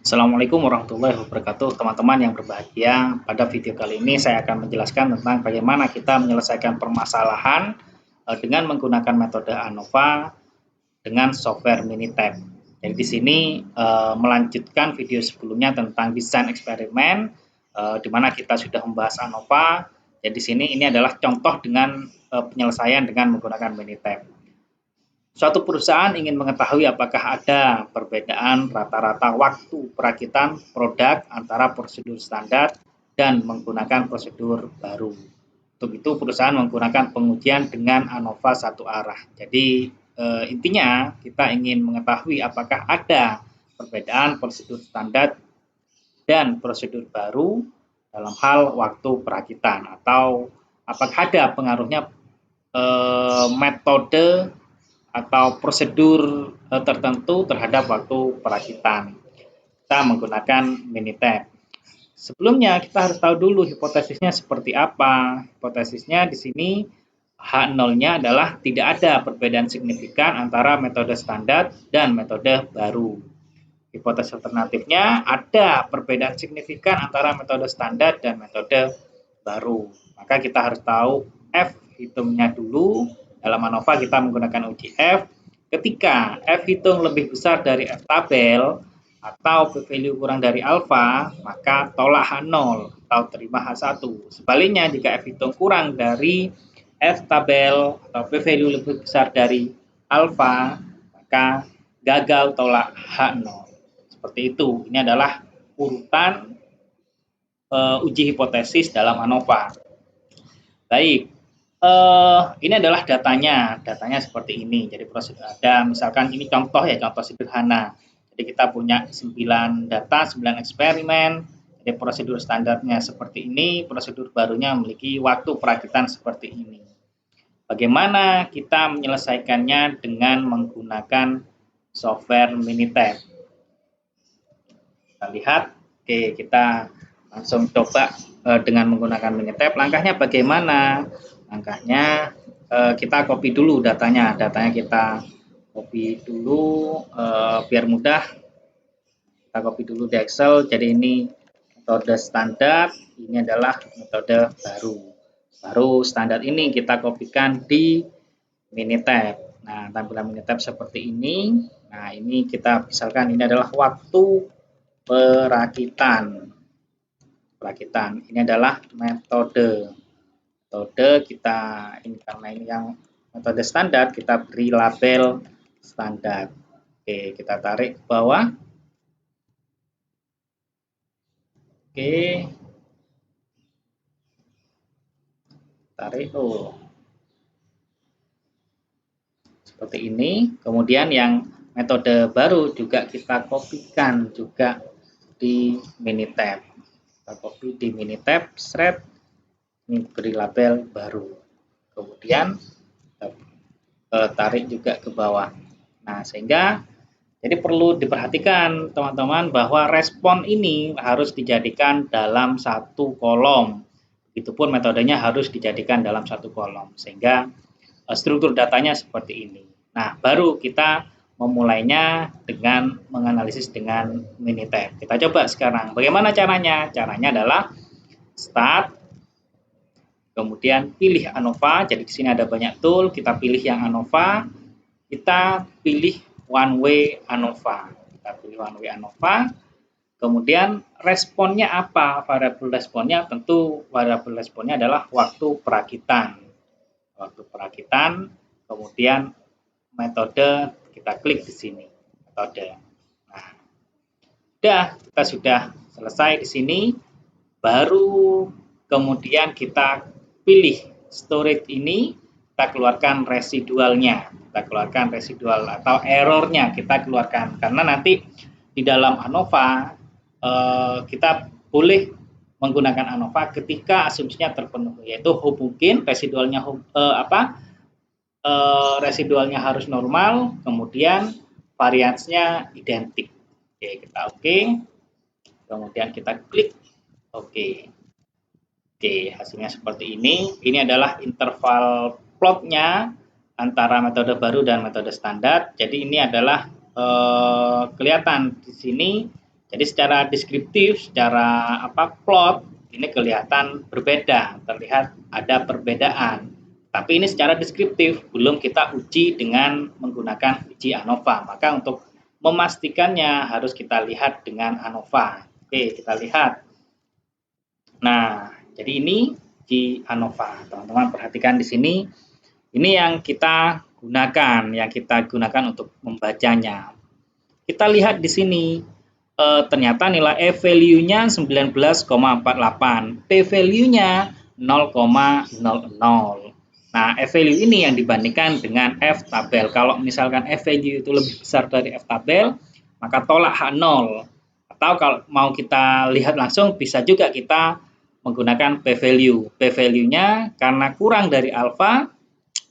Assalamualaikum warahmatullahi wabarakatuh, teman-teman yang berbahagia. Pada video kali ini saya akan menjelaskan tentang bagaimana kita menyelesaikan permasalahan dengan menggunakan metode ANOVA dengan software Minitab. Jadi di sini melanjutkan video sebelumnya tentang desain eksperimen, di mana kita sudah membahas ANOVA. Jadi di sini ini adalah contoh dengan penyelesaian dengan menggunakan Minitab. Suatu perusahaan ingin mengetahui apakah ada perbedaan rata-rata waktu perakitan produk antara prosedur standar dan menggunakan prosedur baru. Untuk itu perusahaan menggunakan pengujian dengan ANOVA satu arah. Jadi intinya kita ingin mengetahui apakah ada perbedaan prosedur standar dan prosedur baru dalam hal waktu perakitan, atau apakah ada pengaruhnya metode atau prosedur tertentu terhadap waktu perakitan. Kita menggunakan Minitab. Sebelumnya kita harus tahu dulu hipotesisnya seperti apa. Hipotesisnya di sini H0-nya adalah tidak ada perbedaan signifikan antara metode standar dan metode baru. Hipotesis alternatifnya ada perbedaan signifikan antara metode standar dan metode baru. Maka kita harus tahu F hitungnya dulu. Dalam ANOVA kita menggunakan uji F. Ketika F hitung lebih besar dari F tabel atau p-value kurang dari alfa, maka tolak H0 atau terima H1. Sebaliknya, jika F hitung kurang dari F tabel atau p-value lebih besar dari alfa, maka gagal tolak H0. Seperti itu. Ini adalah urutan uji hipotesis dalam ANOVA. Baik, ini adalah datanya seperti ini. Jadi prosedur ada, misalkan ini contoh ya, contoh sederhana. Jadi kita punya 9 data, 9 eksperimen. Jadi prosedur standarnya seperti ini, prosedur barunya memiliki waktu perakitan seperti ini. Bagaimana kita menyelesaikannya dengan menggunakan software Minitab? Kita lihat, oke, kita langsung coba dengan menggunakan Minitab. Langkahnya bagaimana? Langkahnya kita copy dulu datanya kita copy dulu biar mudah. Kita copy dulu di Excel. Jadi ini metode standar, ini adalah metode baru standar ini kita kopikan di Minitab. Nah, tampilan Minitab seperti ini. Nah, ini kita misalkan ini adalah waktu perakitan. Ini adalah metode kita ini, karena ini yang metode standar kita beri label standar. Oke, kita tarik ke bawah. Oke, tarik seperti ini. Kemudian yang metode baru juga kita kopikan juga di Minitab. Kita copy di Minitab, shred, ini beri label baru. Kemudian kita tarik juga ke bawah. Nah, sehingga jadi perlu diperhatikan teman-teman bahwa respon ini harus dijadikan dalam satu kolom. Begitupun metodenya harus dijadikan dalam satu kolom, sehingga struktur datanya seperti ini. Nah, baru kita memulainya dengan menganalisis dengan Minitab. Kita coba sekarang. Bagaimana caranya? Caranya adalah start, kemudian pilih ANOVA. Jadi di sini ada banyak tool, kita pilih yang ANOVA. Kita pilih one way ANOVA. Kita pilih one way ANOVA. Kemudian responnya apa? Variabel responnya tentu variabel responnya adalah waktu perakitan. Waktu perakitan, kemudian metode kita klik di sini metode. Nah, kita sudah selesai di sini. Baru kemudian kita pilih storage ini, kita keluarkan residualnya. Kita keluarkan residual atau errornya kita keluarkan, karena nanti di dalam ANOVA kita boleh menggunakan ANOVA ketika asumsinya terpenuhi, yaitu mungkin residualnya residualnya harus normal, kemudian variansnya identik. Oke, kita oke. Kemudian kita klik oke. Oke, hasilnya seperti ini. Ini adalah interval plotnya antara metode baru dan metode standar. Jadi ini adalah kelihatan di sini. Jadi secara deskriptif, secara plot ini kelihatan berbeda, terlihat ada perbedaan. Tapi ini secara deskriptif, belum kita uji dengan menggunakan uji ANOVA. Maka untuk memastikannya harus kita lihat dengan ANOVA. Oke, kita lihat. Nah, jadi ini uji ANOVA. Teman-teman perhatikan di sini. Ini yang kita gunakan untuk membacanya. Kita lihat di sini. Ternyata nilai E-value-nya 19,48, P-value-nya 0,00. Nah, E-value ini yang dibandingkan dengan F-tabel. Kalau misalkan F-value itu lebih besar dari F-tabel, maka tolak H0. Atau kalau mau kita lihat langsung, bisa juga kita menggunakan P-value. P-value-nya karena kurang dari alfa,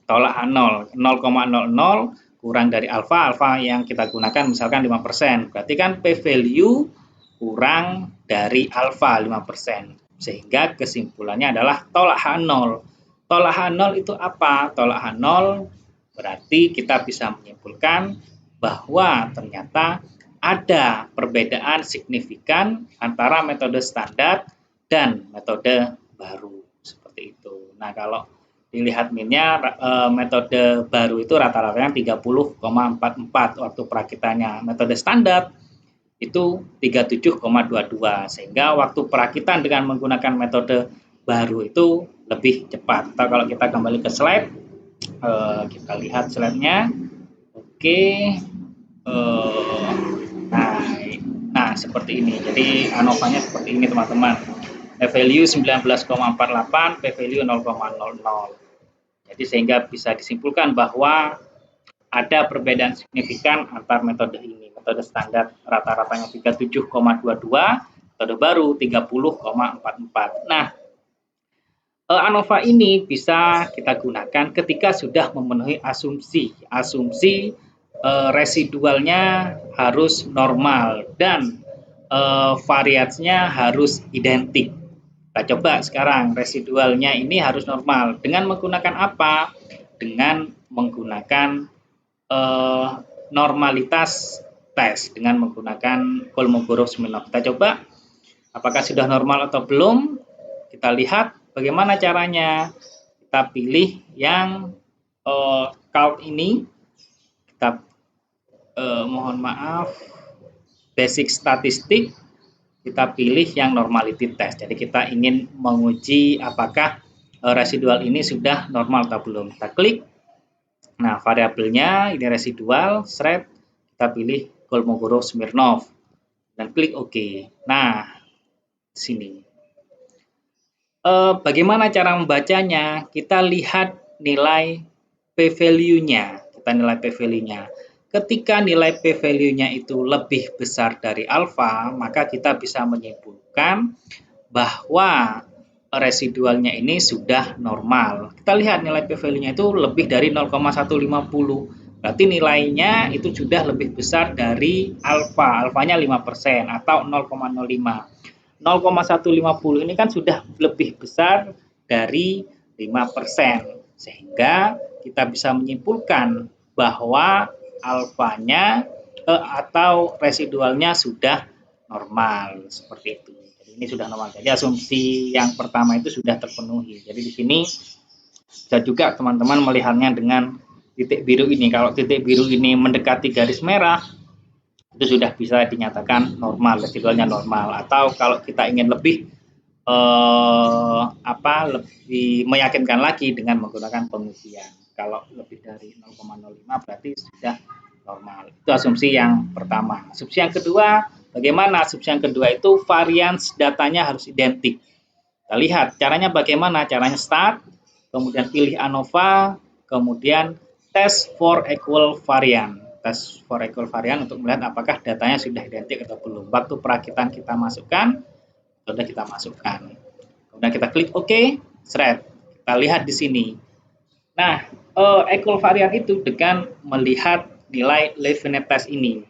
tolak H0, 0,00 kurang dari alfa yang kita gunakan misalkan 5%. Berarti kan P-value kurang dari alfa 5%. Sehingga kesimpulannya adalah tolak H0. Tolak H0 itu apa? Tolak H0 berarti kita bisa menyimpulkan bahwa ternyata ada perbedaan signifikan antara metode standar dan metode baru. Seperti itu. Nah, kalau dilihat minnya, metode baru itu rata-ratanya 30,44 waktu perakitannya. Metode standar itu 37,22, sehingga waktu perakitan dengan menggunakan metode baru itu lebih cepat. Atau kalau kita kembali ke slide, kita lihat slide-nya. Oke, nah seperti ini. Jadi ANOVA-nya seperti ini teman-teman. P-value 19,48, P-value 0,00. Jadi sehingga bisa disimpulkan bahwa ada perbedaan signifikan antar metode ini. Metode standar rata-ratanya 37,22, metode baru 30,44. Nah, ANOVA ini bisa kita gunakan ketika sudah memenuhi asumsi. Asumsi residualnya harus normal dan variasinya harus identik. Kita coba sekarang residualnya ini harus normal. Dengan menggunakan apa? Dengan menggunakan normalitas tes. Dengan menggunakan Kolmogorov-Smirnov. Kita coba apakah sudah normal atau belum. Kita lihat bagaimana caranya. Kita pilih yang count ini. Kita mohon maaf, basic statistik. Kita pilih yang normality test. Jadi kita ingin menguji apakah residual ini sudah normal atau belum. Kita klik. Nah, variabelnya ini residual, thread. Kita pilih Kolmogorov-Smirnov dan klik OK. Nah, sini. Bagaimana cara membacanya? Kita lihat nilai P-value-nya. Kita nilai P-value-nya. Ketika nilai P-value-nya itu lebih besar dari alfa, maka kita bisa menyimpulkan bahwa residualnya ini sudah normal. Kita lihat nilai P-value-nya itu lebih dari 0,150. Berarti nilainya itu sudah lebih besar dari alfa. Alfanya 5% atau 0,05. 0,150 ini kan sudah lebih besar dari 5%. Sehingga kita bisa menyimpulkan bahwa alfanya atau residualnya sudah normal seperti itu. Jadi ini sudah normal. Jadi asumsi yang pertama itu sudah terpenuhi. Jadi di sini bisa juga teman-teman melihatnya dengan titik biru ini. Kalau titik biru ini mendekati garis merah, itu sudah bisa dinyatakan normal, residualnya normal. Atau kalau kita ingin lebih lebih meyakinkan lagi dengan menggunakan pengujian. Kalau lebih dari 0,05 berarti sudah normal. Itu asumsi yang pertama. Asumsi yang kedua, bagaimana? Asumsi yang kedua itu varians datanya harus identik. Kita lihat caranya bagaimana? Caranya start, kemudian pilih ANOVA, kemudian test for equal variant. Test for equal variant untuk melihat apakah datanya sudah identik atau belum. Waktu perakitan kita masukkan, sudah kita masukkan. Kemudian kita klik OK, thread. Kita lihat di sini. Nah, equal variant itu dengan melihat nilai Leibniz test ini.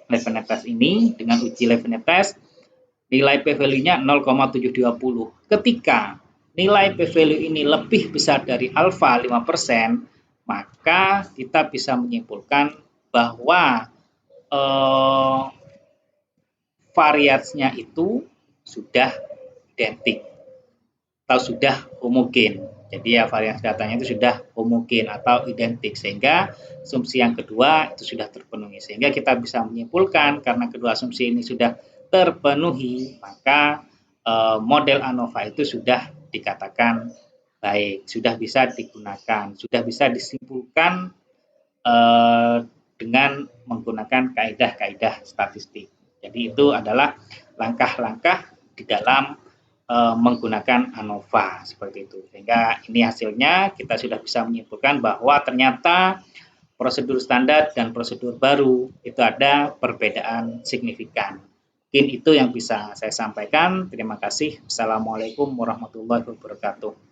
Leibniz test ini dengan uji Leibniz test, nilai P-value-nya 0,720. Ketika nilai P-value ini lebih besar dari alfa 5%, maka kita bisa menyimpulkan bahwa variasinya itu sudah identik atau sudah homogen. Jadi ya variasi datanya itu sudah homogen atau identik, sehingga asumsi yang kedua itu sudah terpenuhi. Sehingga kita bisa menyimpulkan karena kedua asumsi ini sudah terpenuhi, maka model ANOVA itu sudah dikatakan baik, sudah bisa digunakan, sudah bisa disimpulkan dengan menggunakan kaidah-kaidah statistik. Jadi itu adalah langkah-langkah di dalam menggunakan ANOVA seperti itu. Sehingga ini hasilnya kita sudah bisa menyimpulkan bahwa ternyata prosedur standar dan prosedur baru itu ada perbedaan signifikan. Mungkin itu yang bisa saya sampaikan. Terima kasih. Assalamualaikum warahmatullahi wabarakatuh.